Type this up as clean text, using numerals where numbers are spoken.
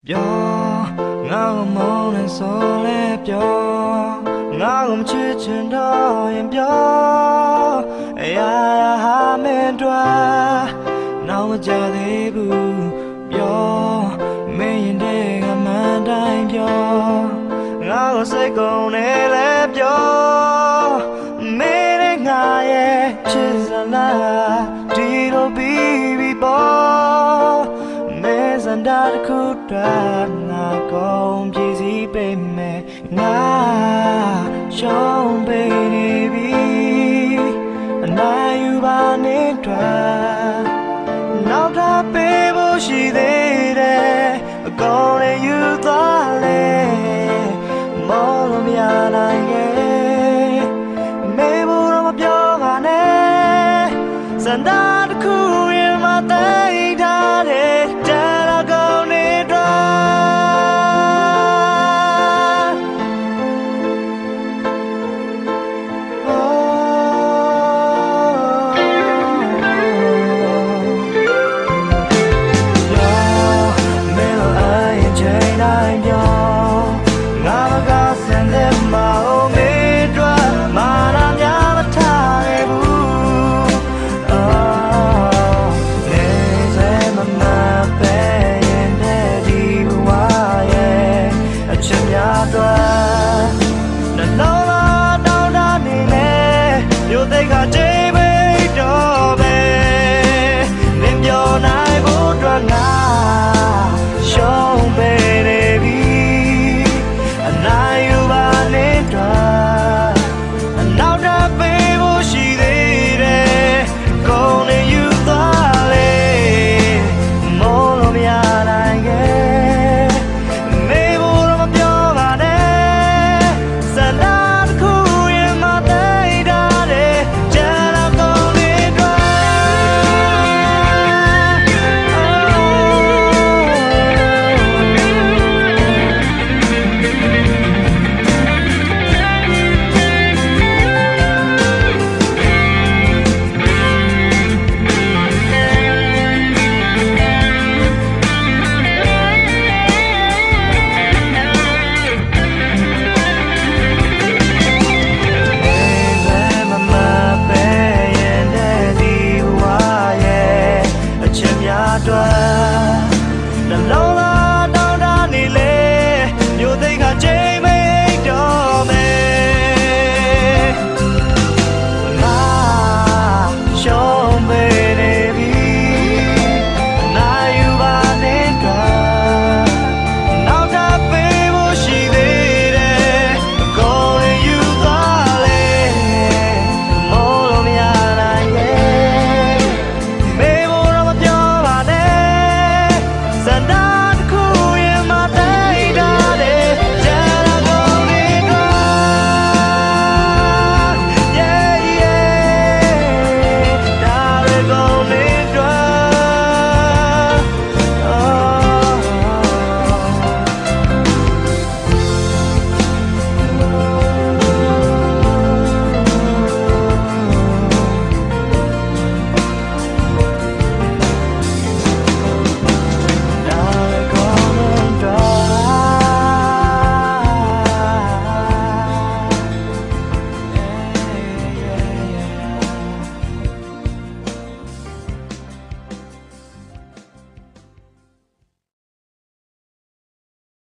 ပြောငါ့ကိုမုန်းနေဆိုလဲပြောငါ့ကိုမချစ်ချင်တော့ရင်ပြောအရာဟာမင်းတို့နောက်မကြသေးဘူးပြောမင်းရင်တဲ့ကမှန်တိုင်းပြောငါ့ကိုစိတ်ကုန်နေလဲပြောမင်းနဲ့ငါရဲ့ချစ်စလားဒီလိုပြီးပေါ်မဲစံတာတစ်ခုတည်းငါကုန်ပြည့်စည်ပေမဲ့ငါရှုံးပေးနေပြီအနိုင်ယူပါနေတော့နောက်ထပ်ပေးဖို့ရှိသေး